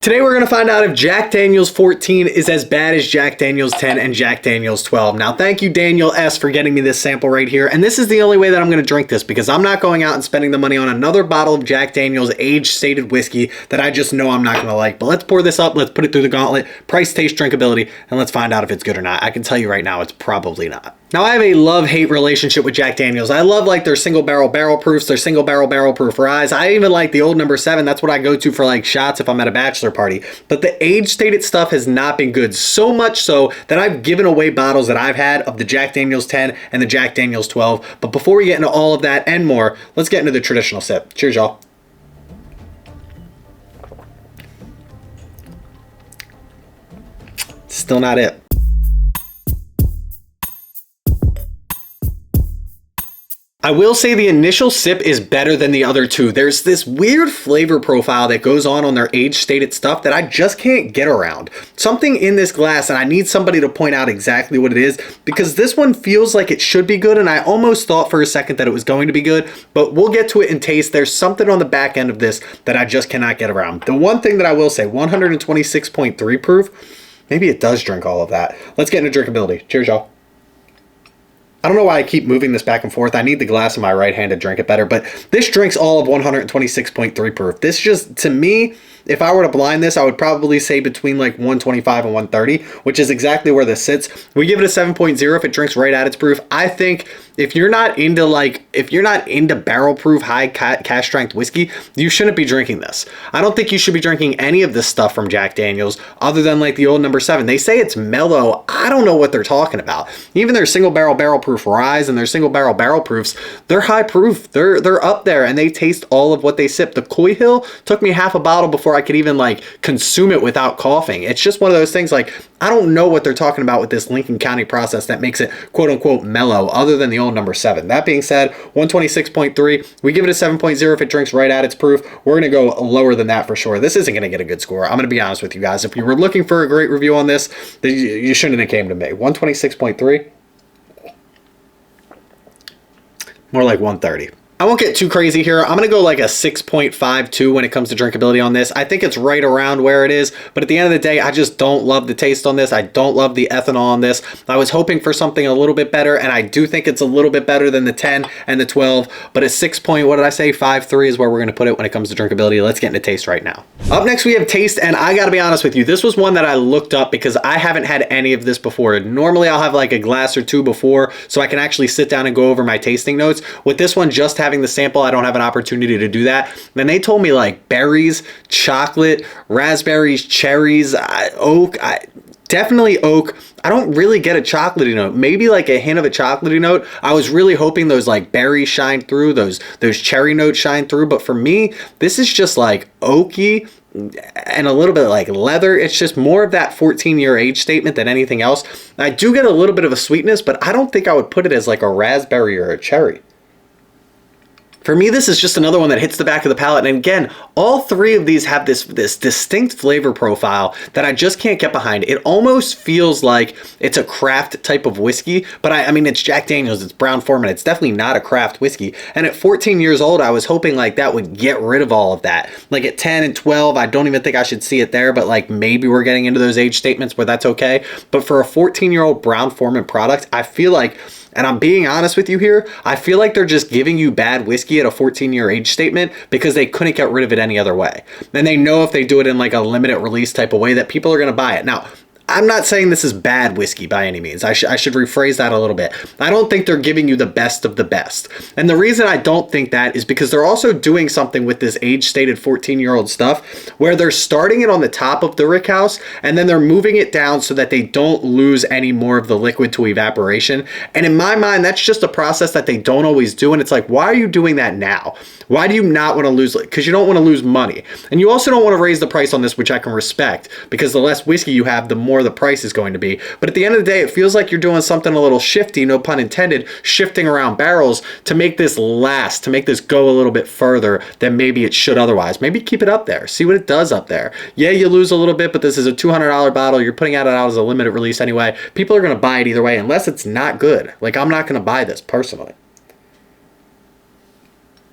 Today we're going to find out if Jack Daniel's 14 is as bad as Jack Daniel's 10 and Jack Daniel's 12. Now, thank you, Daniel S., for getting me this sample right here. And this is the only way that I'm going to drink this because I'm not going out and spending the money on another bottle of Jack Daniel's age-stated whiskey that I just know I'm not going to like. But let's pour this up, let's put it through the gauntlet, price, taste, drinkability, and let's find out if it's good or not. I can tell you right now, it's probably not. Now, I have a love-hate relationship with Jack Daniel's. I love like their single barrel proofs, their single barrel proof rye. I even like the old number 7. That's what I go to for like shots if I'm at a bachelor party. But the age-stated stuff has not been good. So much so that I've given away bottles that I've had of the Jack Daniel's 10 and the Jack Daniel's 12. But before we get into all of that and more, let's get into the traditional sip. Cheers, y'all. Still not it. I will say the initial sip is better than the other two. There's this weird flavor profile that goes on their age-stated stuff that I just can't get around. Something in this glass, and I need somebody to point out exactly what it is, because this one feels like it should be good, and I almost thought for a second that it was going to be good, but we'll get to it in taste. There's something on the back end of this that I just cannot get around. The one thing that I will say, 126.3 proof, maybe it does drink all of that. Let's get into drinkability. Cheers, y'all. I don't know why I keep moving this back and forth. I need the glass in my right hand to drink it better, but this drinks all of 126.3 proof. This just, to me, if I were to blind this, I would probably say between like 125 and 130, which is exactly where this sits. We give it a 7.0 if it drinks right at its proof. I think if you're not into barrel proof high cask strength whiskey, you shouldn't be drinking this. I don't think you should be drinking any of this stuff from Jack Daniel's other than like the old number 7. They say it's mellow. I don't know what they're talking about. Even their single barrel proof rye and their single barrel proofs, they're high proof. They're up there and they taste all of what they sip. The Coy Hill took me half a bottle before I could even like consume it without coughing. It's just one of those things like, I don't know what they're talking about with this Lincoln County process that makes it quote unquote mellow other than the old number 7. That being said, 126.3, we give it a 7.0 if it drinks right at its proof. We're going to go lower than that for sure. This isn't going to get a good score. I'm going to be honest with you guys. If you were looking for a great review on this, then you shouldn't have came to me. 126.3. More like 130. I won't get too crazy here. I'm going to go like a 6.52 when it comes to drinkability on this. I think it's right around where it is, but at the end of the day, I just don't love the taste on this. I don't love the ethanol on this. I was hoping for something a little bit better, and I do think it's a little bit better than the 10 and the 12, but a 6.53 is where we're going to put it when it comes to drinkability. Let's get into taste right now. Up next, we have taste, and I got to be honest with you, this was one that I looked up because I haven't had any of this before. Normally, I'll have like a glass or two before, so I can actually sit down and go over my tasting notes. With this one, just having the sample, I don't have an opportunity to do that. And they told me like berries, chocolate, raspberries, cherries, oak, definitely oak. I don't really get a chocolatey note. Maybe like a hint of a chocolatey note. I was really hoping those like berries shine through, those cherry notes shine through. But for me, this is just like oaky and a little bit like leather. It's just more of that 14-year age statement than anything else. I do get a little bit of a sweetness, but I don't think I would put it as like a raspberry or a cherry. For me, this is just another one that hits the back of the palate. And again, all three of these have this distinct flavor profile that I just can't get behind. It almost feels like it's a craft type of whiskey, but I mean, it's Jack Daniel's, it's Brown-Forman. It's definitely not a craft whiskey. And at 14 years old, I was hoping like that would get rid of all of that. Like at 10 and 12, I don't even think I should see it there, but like maybe we're getting into those age statements where that's okay. But for a 14-year-old Brown-Forman product, I feel like, and I'm being honest with you here, I feel like they're just giving you bad whiskey at a 14-year age statement because they couldn't get rid of it any other way. And they know if they do it in like a limited release type of way that people are going to buy it. Now, I'm not saying this is bad whiskey by any means. I should rephrase that a little bit. I don't think they're giving you the best of the best. And the reason I don't think that is because they're also doing something with this age-stated 14-year-old stuff where they're starting it on the top of the rickhouse and then they're moving it down so that they don't lose any more of the liquid to evaporation. And in my mind, that's just a process that they don't always do. And it's like, why are you doing that now? Why do you not want to lose? Because you don't want to lose money. And you also don't want to raise the price on this, which I can respect, because the less whiskey you have, the more the price is going to be. But at the end of the day, it feels like you're doing something a little shifty, no pun intended, shifting around barrels to make this last, to make this go a little bit further than maybe it should otherwise. Maybe keep it up there. See what it does up there. Yeah, you lose a little bit, but this is a $200 bottle. You're putting it out as a limited release anyway. People are going to buy it either way, unless it's not good. Like, I'm not going to buy this personally.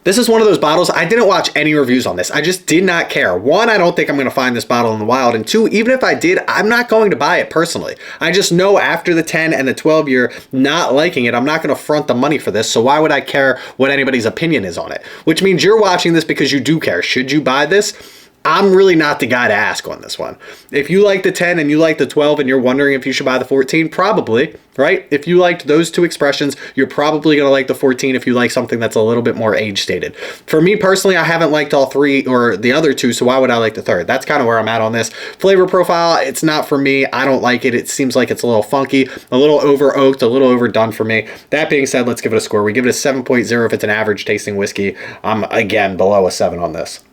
This is one of those bottles, I didn't watch any reviews on this. I just did not care. One, I don't think I'm going to find this bottle in the wild. And two, even if I did, I'm not going to buy it personally. I just know after the 10 and the 12 year not liking it, I'm not going to front the money for this. So why would I care what anybody's opinion is on it? Which means you're watching this because you do care. Should you buy this? I'm really not the guy to ask on this one. If you like the 10 and you like the 12 and you're wondering if you should buy the 14, probably, right? If you liked those two expressions, you're probably going to like the 14 if you like something that's a little bit more age stated. For me personally, I haven't liked all three or the other two, so why would I like the third? That's kind of where I'm at on this. Flavor profile, it's not for me. I don't like it. It seems like it's a little funky, a little over oaked, a little overdone for me. That being said, let's give it a score. We give it a 7.0 if it's an average tasting whiskey. I'm, again, below a 7 on this.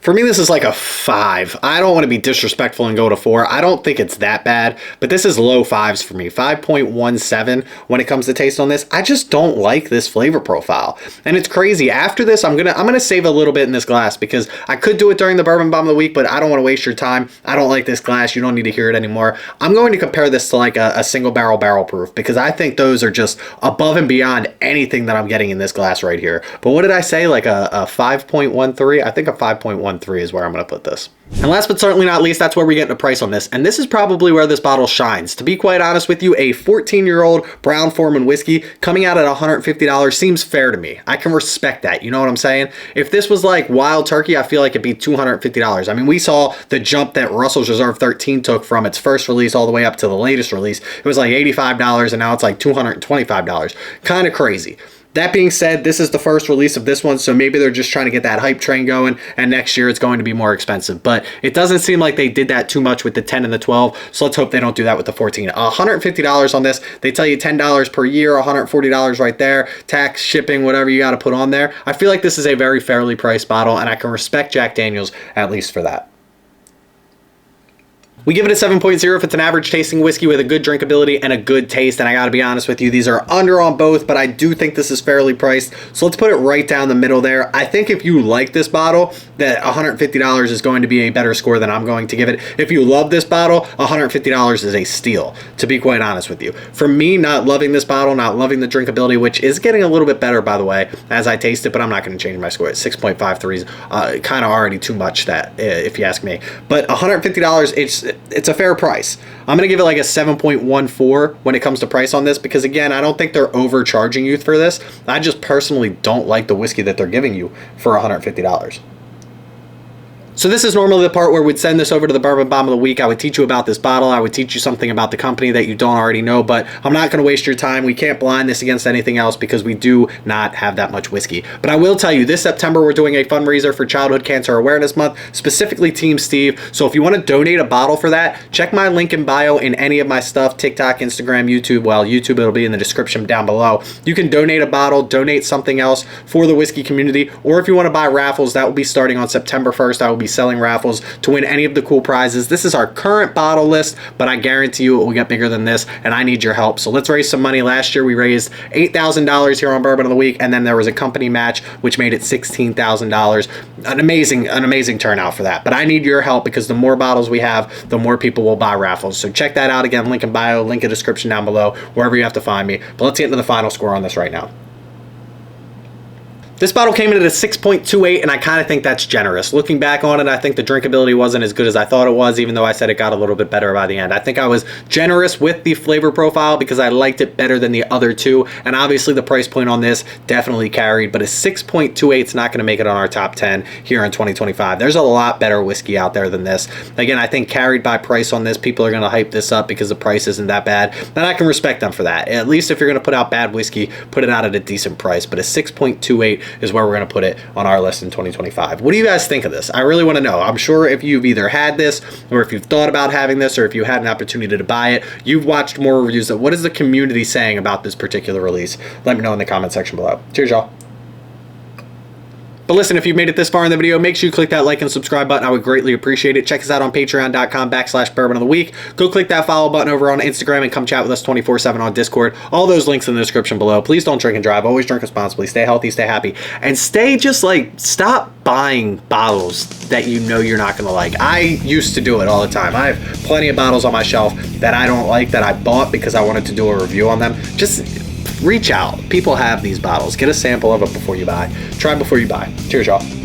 For me, this is like a 5. I don't want to be disrespectful and go to 4. I don't think it's that bad, but this is low 5s for me. 5.17 when it comes to taste on this. I just don't like this flavor profile. And it's crazy. After this, I'm gonna save a little bit in this glass because I could do it during the Bourbon Bomb of the Week, but I don't want to waste your time. I don't like this glass. You don't need to hear it anymore. I'm going to compare this to like a single barrel proof because I think those are just above and beyond anything that I'm getting in this glass right here. But what did I say? Like a 5.13? I think a 5.13 is where I'm going to put this. And last but certainly not least, that's where we get a price on this. And this is probably where this bottle shines. To be quite honest with you, a 14-year-old Brown-Forman whiskey coming out at $150 seems fair to me. I can respect that. You know what I'm saying? If this was like Wild Turkey, I feel like it'd be $250. I mean, we saw the jump that Russell's Reserve 13 took from its first release all the way up to the latest release. It was like $85 and now it's like $225. Kind of crazy. That being said, this is the first release of this one, so maybe they're just trying to get that hype train going, and next year it's going to be more expensive. But it doesn't seem like they did that too much with the 10 and the 12, so let's hope they don't do that with the 14. $150 on this. They tell you $10 per year, $140 right there, tax, shipping, whatever you got to put on there. I feel like this is a very fairly priced bottle, and I can respect Jack Daniel's at least for that. We give it a 7.0 if it's an average tasting whiskey with a good drinkability and a good taste. And I got to be honest with you, these are under on both, but I do think this is fairly priced. So let's put it right down the middle there. I think if you like this bottle, that $150 is going to be a better score than I'm going to give it. If you love this bottle, $150 is a steal, to be quite honest with you. For me, not loving this bottle, not loving the drinkability, which is getting a little bit better, by the way, as I taste it, but I'm not going to change my score. It's 6.53 is kind of already too much, that, if you ask me. But $150, it's a fair price. I'm going to give it like a 7.14 when it comes to price on this because, again, I don't think they're overcharging you for this. I just personally don't like the whiskey that they're giving you for $150. So this is normally the part where we'd send this over to the Bourbon Bomb of the Week. I would teach you about this bottle. I would teach you something about the company that you don't already know, but I'm not going to waste your time. We can't blind this against anything else because we do not have that much whiskey. But I will tell you, this September, we're doing a fundraiser for Childhood Cancer Awareness Month, specifically Team Steve. So if you want to donate a bottle for that, check my link in bio in any of my stuff, TikTok, Instagram, YouTube. Well, YouTube, it'll be in the description down below. You can donate a bottle, donate something else for the whiskey community, or if you want to buy raffles, that will be starting on September 1st. I will be selling raffles to win any of the cool prizes. This is our current bottle list, but I guarantee you it will get bigger than this, and I need your help. So let's raise some money. Last year we raised $8,000 here on Bourbon of the Week, and then there was a company match which made it $16,000. An amazing turnout for that. But I need your help because the more bottles we have, the more people will buy raffles. So check that out. Again, link in bio, link in description down below, wherever you have to find me. But let's get into the final score on this right now. This bottle came in at a 6.28, and I kind of think that's generous. Looking back on it, I think the drinkability wasn't as good as I thought it was, even though I said it got a little bit better by the end. I think I was generous with the flavor profile because I liked it better than the other two, and obviously the price point on this definitely carried, but a 6.28 is not going to make it on our top 10 here in 2025. There's a lot better whiskey out there than this. Again, I think carried by price on this, people are going to hype this up because the price isn't that bad, and I can respect them for that. At least if you're going to put out bad whiskey, put it out at a decent price, but a 6.28 is where we're going to put it on our list in 2025. What do you guys think of this? I really want to know. I'm sure if you've either had this or if you've thought about having this or if you had an opportunity to buy it, you've watched more reviews. What is the community saying about this particular release? Let me know in the comment section below. Cheers, y'all. But listen, if you've made it this far in the video, make sure you click that like and subscribe button. I would greatly appreciate it. Check us out on patreon.com/Bourbon of the Week. Go click that follow button over on Instagram and come chat with us 24/7 on Discord. All those links in the description below. Please don't drink and drive. Always drink responsibly. Stay healthy, stay happy, and stay just like, stop buying bottles that you know you're not going to like. I used to do it all the time. I have plenty of bottles on my shelf that I don't like that I bought because I wanted to do a review on them. Just reach out. People have these bottles. Get a sample of it before you buy. Try before you buy. Cheers, y'all.